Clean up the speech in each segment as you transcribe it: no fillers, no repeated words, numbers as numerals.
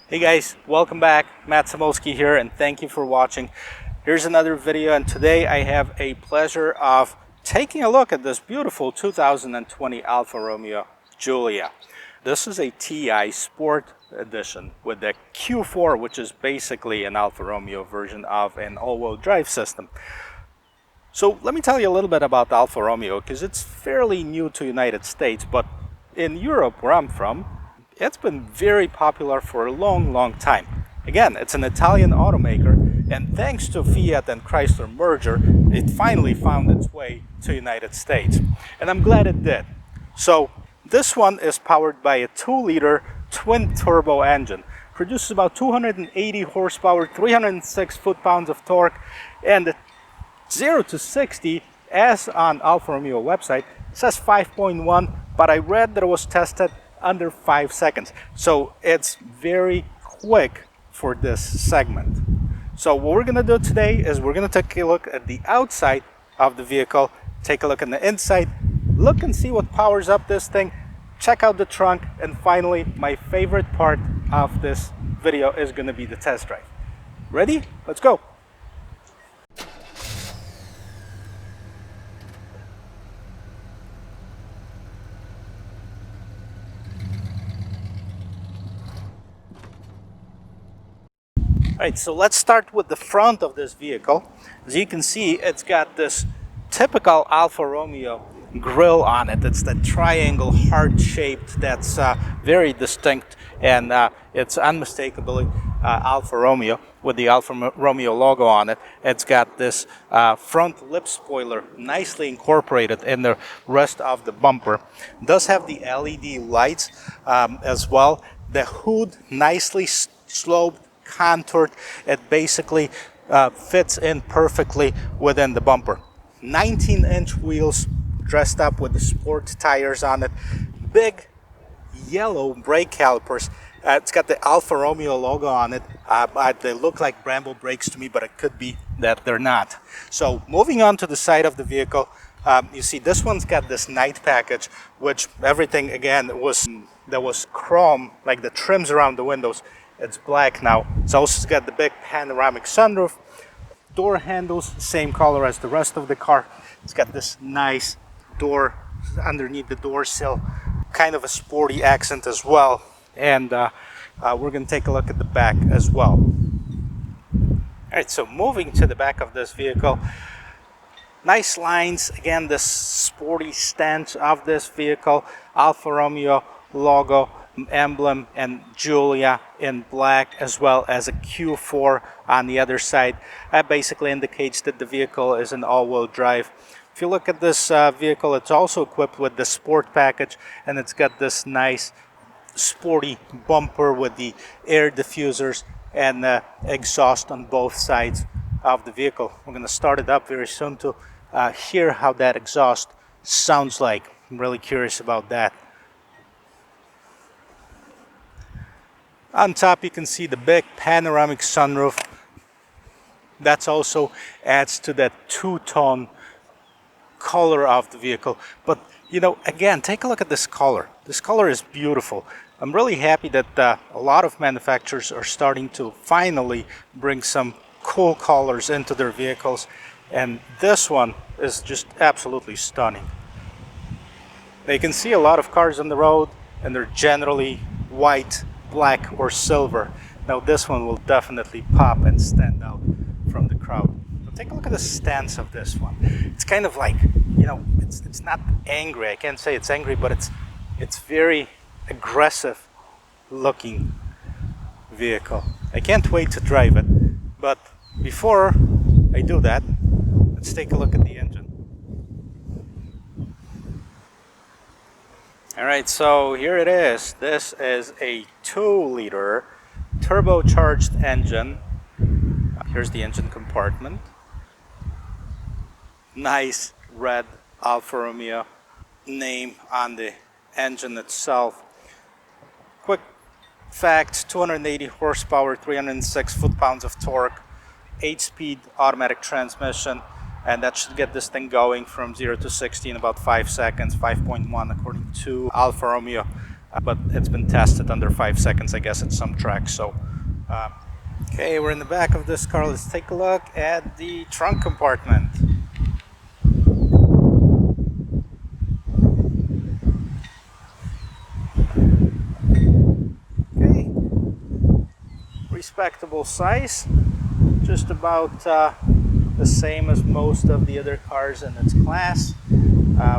Hey guys, welcome back. Mattthecarguy here, and thank you for watching. Here's another video, and today I have a pleasure of taking a look at this beautiful 2020 Alfa Romeo Giulia. This is a TI Sport Edition with the Q4, which is basically an Alfa Romeo version of an all-wheel drive system. So let me tell you a little bit about Alfa Romeo, because it's fairly new to United States, but in Europe, where I'm from, it's been very popular for a long time. Again, it's an Italian automaker, and thanks to Fiat and Chrysler merger, it finally found its way to United States. And I'm glad it did. So this one is powered by a 2-liter twin-turbo engine. Produces about 280 horsepower, 306 foot-pounds of torque, and 0 to 60, as on Alfa Romeo website, says 5.1, but I read that it was tested under 5 seconds. So it's very quick for this segment. So what we're going to do today is we're going to take a look at the outside of the vehicle, take a look at the inside, look and see what powers up this thing, check out the trunk, and finally, my favorite part of this video is going to be the test drive. Ready? Let's go. Alright, so let's start with the front of this vehicle. As you can see, it's got this typical Alfa Romeo grille on it. It's that triangle, heart-shaped, that's very distinct, and it's unmistakably Alfa Romeo with the Alfa Romeo logo on it. It's got this front lip spoiler nicely incorporated in the rest of the bumper. It does have the LED lights as well. The hood nicely sloped, contoured. It basically fits in perfectly within the bumper. 19-inch wheels dressed up with the sport tires on it. Big yellow brake calipers. It's got the Alfa Romeo logo on it. They look like Brembo brakes to me, but it could be that they're not. So moving on to the side of the vehicle, you see this one's got this night package, which everything again that was chrome, like the trims around the windows. It's black now. It's also got the big panoramic sunroof, door handles, same color as the rest of the car. It's got this nice door underneath the door sill, kind of a sporty accent as well. And we're going to take a look at the back as well. Alright, so moving to the back of this vehicle, nice lines. Again, this sporty stance of this vehicle, Alfa Romeo logo, emblem, and Giulia in black, as well as a Q4 on the other side. That basically indicates that the vehicle is an all-wheel drive. If you look at this vehicle, it's also equipped with the sport package, and it's got this nice sporty bumper with the air diffusers and exhaust on both sides of the vehicle. We're going to start it up very soon to hear how that exhaust sounds like. I'm really curious about that. On top, you can see the big panoramic sunroof. That also adds to that two-tone color of the vehicle. But, you know, again, take a look at this color. This color is beautiful. I'm really happy that a lot of manufacturers are starting to finally bring some cool colors into their vehicles. And this one is just absolutely stunning. Now, you can see a lot of cars on the road, and they're generally white, black, or silver. Now this one will definitely pop and stand out from the crowd. But take a look at the stance of this one. It's kind of like, you know, it's not angry. I can't say it's angry, but it's very aggressive looking vehicle. I can't wait to drive it. But before I do that, let's take a look at the engine. Alright, so here it is. This is a 2-liter turbocharged engine. Here's the engine compartment. Nice red Alfa Romeo name on the engine itself. Quick fact, 280 horsepower, 306 foot-pounds of torque, 8-speed automatic transmission. and that should get this thing going from 0 to 60 in about 5 seconds, 5.1 according to Alfa Romeo but it's been tested under 5 seconds, I guess, at some tracks. So, okay, we're in the back of this car. Let's take a look at the trunk compartment. Okay, respectable size, just about the same as most of the other cars in its class.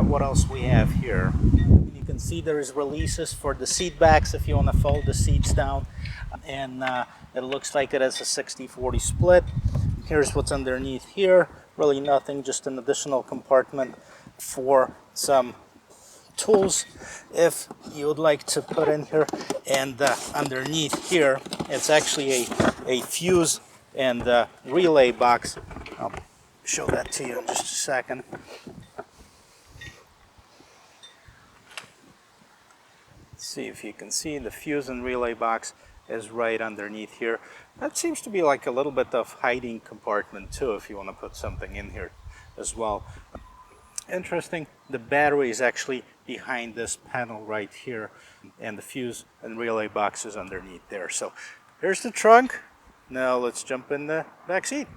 What else we have here? You can see there is releases for the seat backs if you want to fold the seats down, and it looks like it has a 60-40 split. Here's what's underneath here. Really nothing, just an additional compartment for some tools if you would like to put in here. And underneath here, it's actually a fuse and relay box. I'll show that to you in just a second. Let's see if you can see the fuse and relay box is right underneath here. That seems to be like a little bit of hiding compartment too, if you want to put something in here as well. Interesting, the battery is actually behind this panel right here, and the fuse and relay box is underneath there. So here's the trunk. Now let's jump in the back seat.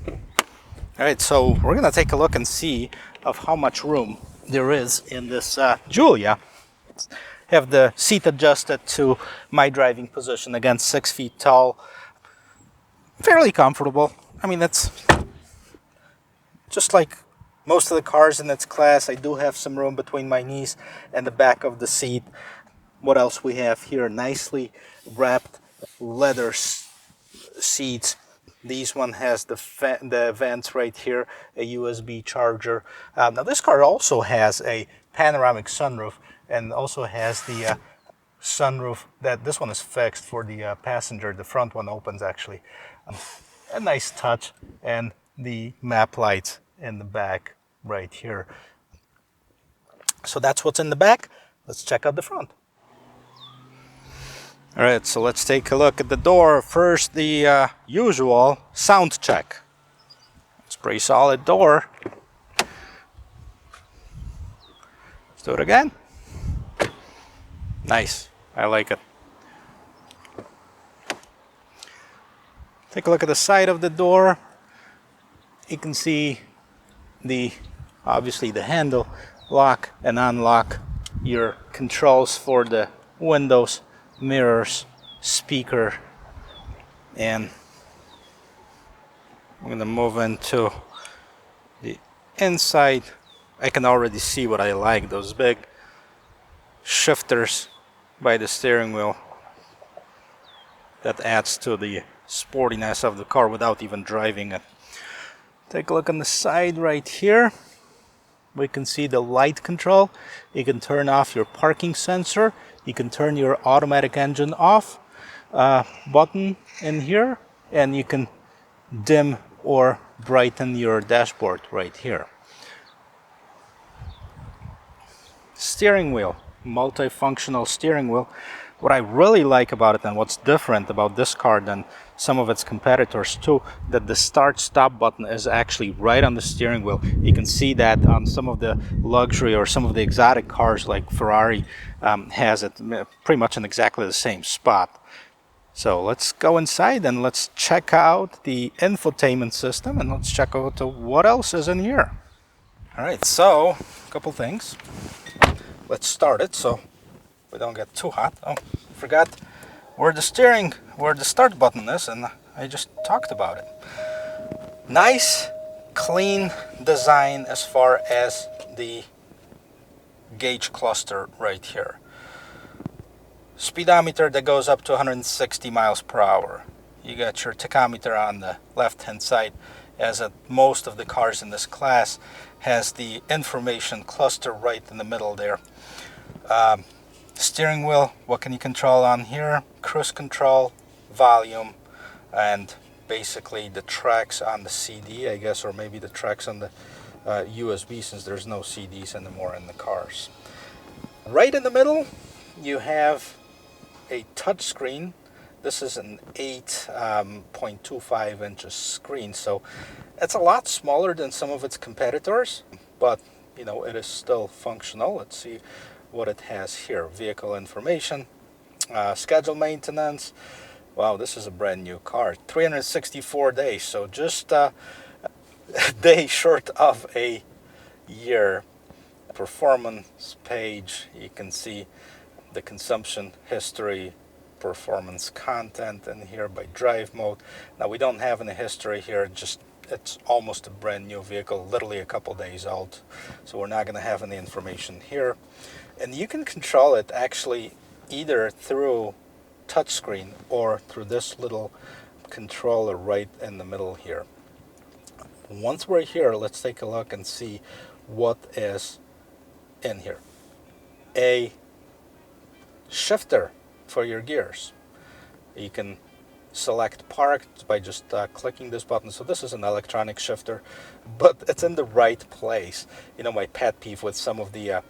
All right, so we're gonna take a look and see of how much room there is in this Giulia. Have the seat adjusted to my driving position. Again, 6 feet tall, fairly comfortable. I mean, it's just like most of the cars in its class. I do have some room between my knees and the back of the seat. What else we have here? Nicely wrapped leather seats. This one has the vents right here, a USB charger. Now this car also has a panoramic sunroof, and also has the sunroof that this one is fixed for the passenger. The front one opens actually. A nice touch, and the map lights in the back right here. So that's what's in the back. Let's check out the front. All right, so let's take a look at the door. First, the usual sound check. It's a pretty solid door. Let's do it again. Nice, I like it. Take a look at the side of the door. You can see obviously the handle, lock and unlock your controls for the windows, mirrors, speaker, and I'm going to move into the inside. I can already see what I like, those big shifters by the steering wheel. That adds to the sportiness of the car without even driving it. Take a look on the side right here. We can see the light control. You can turn off your parking sensor. You can turn your automatic engine off button in here, and you can dim or brighten your dashboard right here. Steering wheel, multifunctional steering wheel. What I really like about it, and what's different about this car than some of its competitors too, that the start-stop button is actually right on the steering wheel. You can see that on some of the luxury or some of the exotic cars like Ferrari has it pretty much in exactly the same spot. So let's go inside and let's check out the infotainment system, and let's check out what else is in here. All right, so a couple things. Let's start it so we don't get too hot. Oh, forgot where the start button is, and I just talked about it. Nice, clean design as far as the gauge cluster right here. Speedometer that goes up to 160 miles per hour. You got your tachometer on the left-hand side, as at most of the cars in this class has the information cluster right in the middle there. Steering wheel, what can you control on here? Cruise control, volume, and basically the tracks on the CD, I guess, or maybe the tracks on the USB, since there's no CDs anymore in the cars. Right in the middle, you have a touch screen. This is an 8.25 inches screen, so it's a lot smaller than some of its competitors, but you know, it is still functional. Let's see what it has here. Vehicle information, schedule maintenance. Wow, this is a brand new car. 364 days, so just a day short of a year. Performance page, you can see the consumption history, performance content in here by drive mode. Now we don't have any history here, just it's almost a brand new vehicle, literally a couple days old, so we're not going to have any information here. And you can control it actually either through touchscreen or through this little controller right in the middle here. Once we're here, let's take a look and see what is in here. A shifter for your gears. You can select park by just clicking this button. So this is an electronic shifter, but it's in the right place. You know, my pet peeve with some of the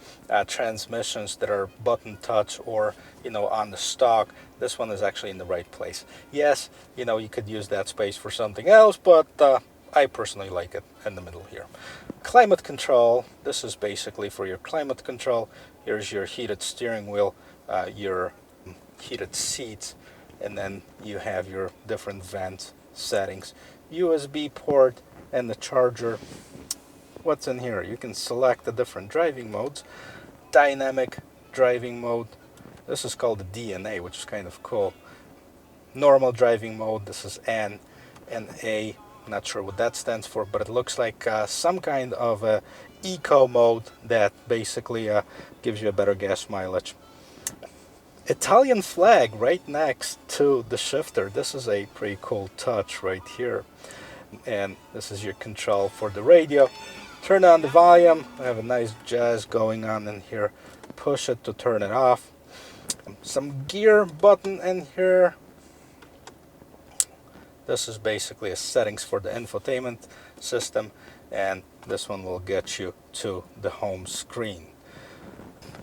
transmissions that are button touch or, you know, on the stock, this one is actually in the right place. Yes, you know, you could use that space for something else, but I personally like it in the middle here. Climate control, this is basically for your climate control. Here's your heated steering wheel, your heated seats, and then you have your different vent settings. USB port and the charger. What's in here? You can select the different driving modes. Dynamic driving mode. This is called the DNA, which is kind of cool. Normal driving mode, this is N and A. Not sure what that stands for, but it looks like some kind of a eco mode that basically gives you a better gas mileage. Italian flag right next to the shifter. This is a pretty cool touch right here. And this is your control for the radio. Turn on the volume. I have a nice jazz going on in here. Push it to turn it off. Some gear button in here. This is basically a settings for the infotainment system, and this one will get you to the home screen.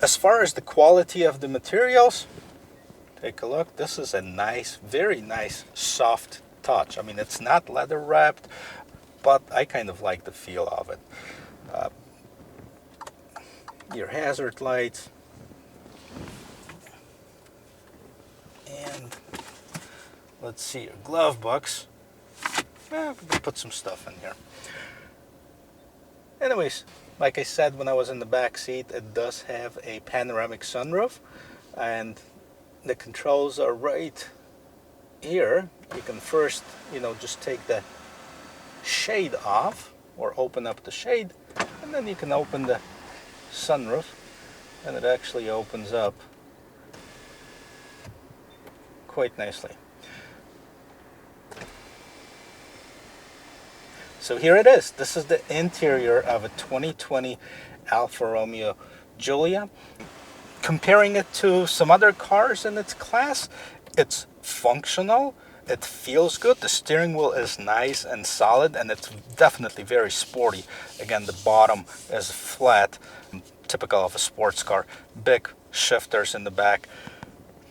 As far as the quality of the materials, take a look. This is a nice, very nice, soft touch. I mean, it's not leather wrapped, but I kind of like the feel of it. Your hazard lights, and let's see, your glove box. We can put some stuff in here. Anyways, like I said, when I was in the back seat, it does have a panoramic sunroof, and the controls are right here. You can first, you know, just take the shade off or open up the shade, and then you can open the sunroof, and it actually opens up quite nicely. So here it is. This is the interior of a 2020 Alfa Romeo Giulia. Comparing it to some other cars in its class, it's functional, it feels good, the steering wheel is nice and solid, and it's definitely very sporty. Again, the bottom is flat, typical of a sports car. Big shifters in the back.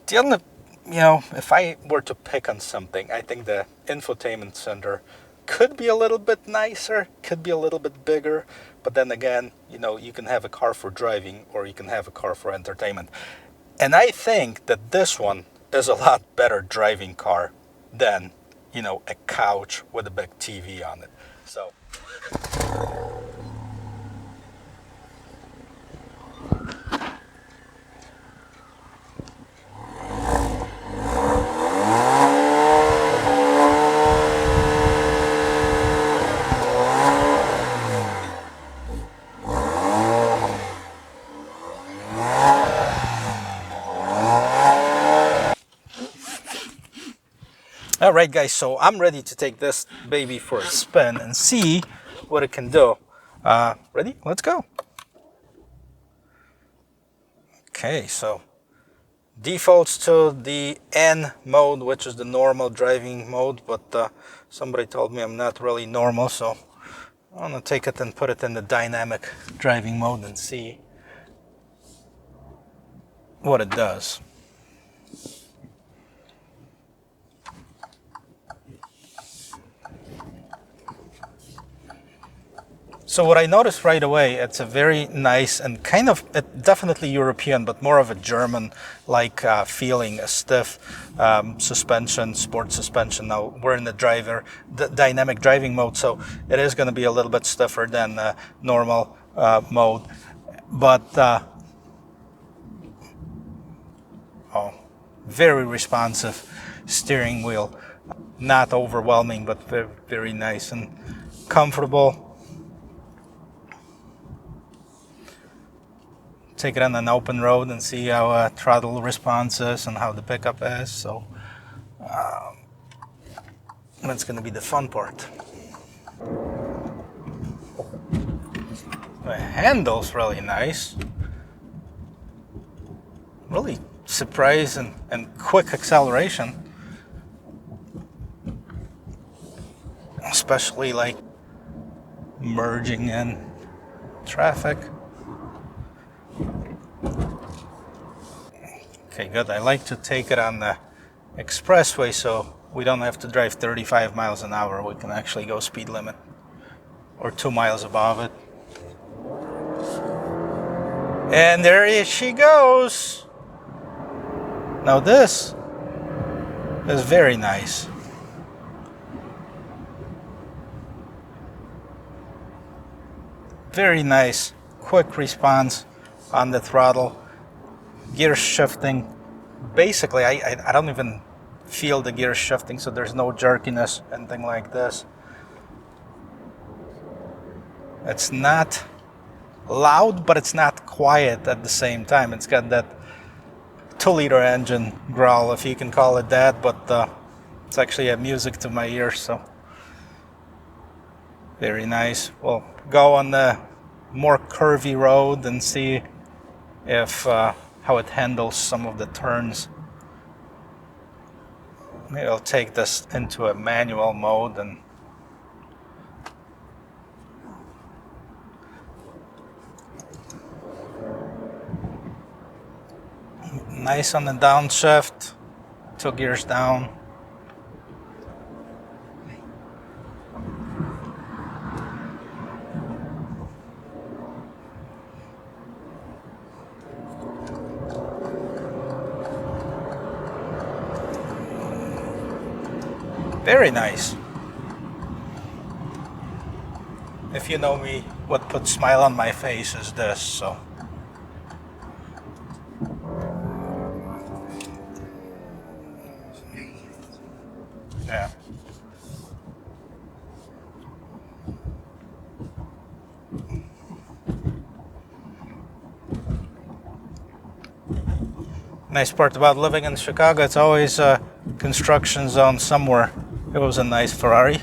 The only, you know, if I were to pick on something, I think the infotainment center could be a little bit nicer, could be a little bit bigger, but then again, you know, you can have a car for driving or you can have a car for entertainment. And I think that this one is a lot better driving car than, you know, a couch with a big TV on it. So all right, guys, so I'm ready to take this baby for a spin and see what it can do. Ready? Let's go. Okay, so defaults to the N mode, which is the normal driving mode, but somebody told me I'm not really normal, so I'm gonna take it and put it in the dynamic driving mode and see what it does. So what I noticed right away, it's a very nice and kind of definitely European, but more of a German-like feeling, a stiff suspension, sport suspension. Now we're in the dynamic driving mode, so it is going to be a little bit stiffer than normal mode. But very responsive steering wheel, not overwhelming, but very, very nice and comfortable. Take it on an open road and see how throttle response is and how the pickup is. So that's going to be the fun part. The handle's really nice. Really surprise and quick acceleration. Especially like merging in traffic. Okay, good. I like to take it on the expressway so we don't have to drive 35 miles an hour. We can actually go speed limit or 2 miles above it. And there she goes. Now this is very nice. Very nice, quick response on the throttle. Gear shifting, basically I don't even feel the gear shifting, so there's no jerkiness, anything like this. It's not loud, but it's not quiet at the same time. It's got that 2-liter engine growl, if you can call it that, but it's actually music to my ears, so very nice. We'll go on the more curvy road and see if how it handles some of the turns. Maybe I'll take this into a manual mode and nice on the downshift, 2 gears down. Very nice. If you know me, what puts smile on my face is this, so. Yeah. Nice part about living in Chicago, it's always a construction zone somewhere. It was a nice Ferrari.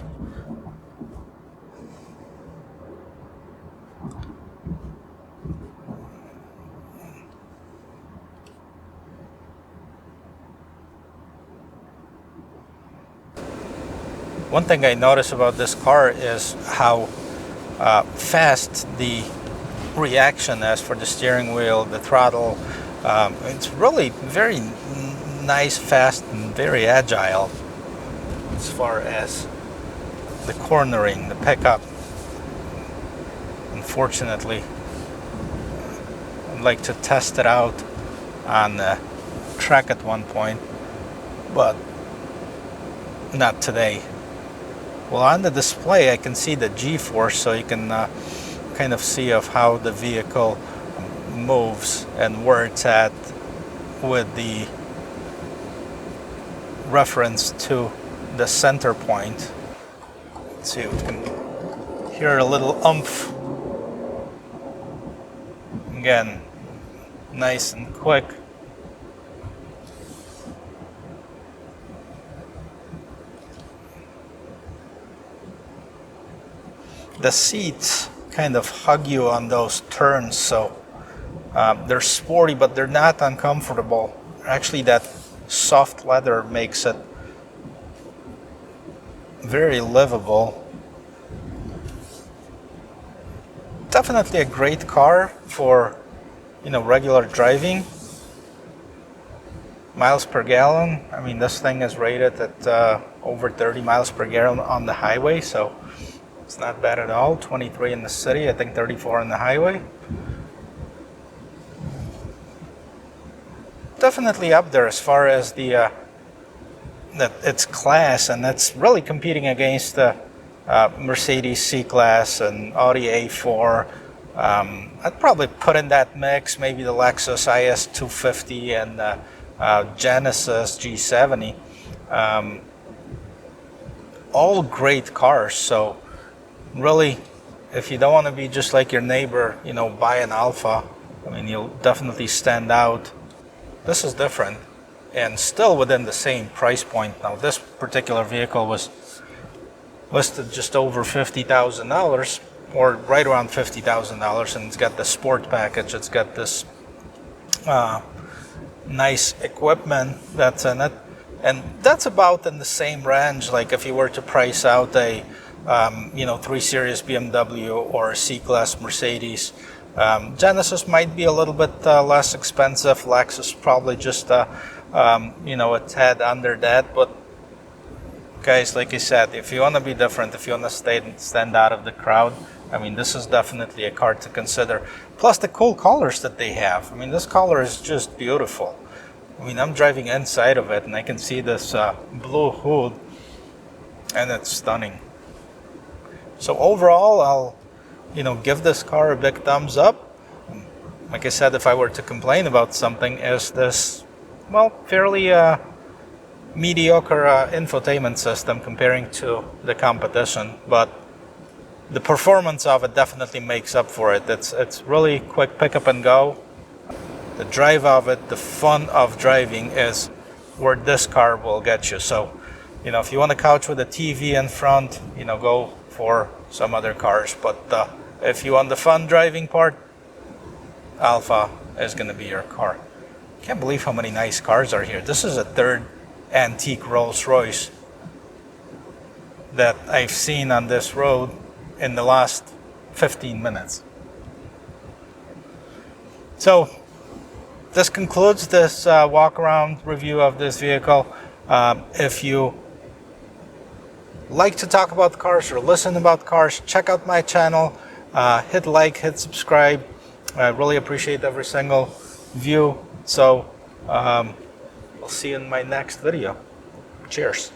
One thing I notice about this car is how fast the reaction is for the steering wheel, the throttle. It's really very nice, fast, and very agile as far as the cornering, the pickup. Unfortunately, I'd like to test it out on the track at one point, but not today. Well, on the display I can see the G-force, so you can kind of see of how the vehicle moves and where it's at with the reference to the center point. Let's see if we can hear a little oomph. Again, nice and quick. The seats kind of hug you on those turns, so they're sporty, but they're not uncomfortable. Actually, that soft leather makes it very livable. Definitely a great car for, regular driving. Miles per gallon, I mean, this thing is rated at over 30 miles per gallon on the highway, so It's not bad at all. 23 in the city, I think 34 on the highway. Definitely up there as far as the its class, and it's really competing against the Mercedes C-Class and Audi A4. I'd probably put in that mix maybe the Lexus IS 250 and Genesis G70. All great cars. So really, if you don't want to be just like your neighbor, you know, buy an Alfa. I mean, you'll definitely stand out. This is different and still within the same price point. Now, this particular vehicle was listed just over $50,000, or right around $50,000, and it's got the sport package. It's got this nice equipment that's in it, and that's about in the same range. Like if you were to price out a 3 Series BMW or a C-Class Mercedes, Genesis might be a little bit less expensive. Lexus probably just a tad under that. But guys, like I said, if you want to be different, if you want to stand out of the crowd, I mean, this is definitely a car to consider. Plus the cool colors that they have. I mean, this color is just beautiful. I mean, I'm driving inside of it and I can see this blue hood, and it's stunning. So overall, I'll give this car a big thumbs up. Like I said, if I were to complain about something, is this, well, fairly mediocre infotainment system comparing to the competition, but the performance of it definitely makes up for it. It's really quick pick up and go. The drive of it, the fun of driving is where this car will get you. So, if you want a couch with a TV in front, go for some other cars. But if you want the fun driving part, Alfa is going to be your car. Can't believe how many nice cars are here. This is a third antique Rolls-Royce that I've seen on this road in the last 15 minutes. So this concludes this walk-around review of this vehicle. If you like to talk about cars or listen about cars, check out my channel. Hit like, hit subscribe. I really appreciate every single view. So we'll see you in my next video. Cheers.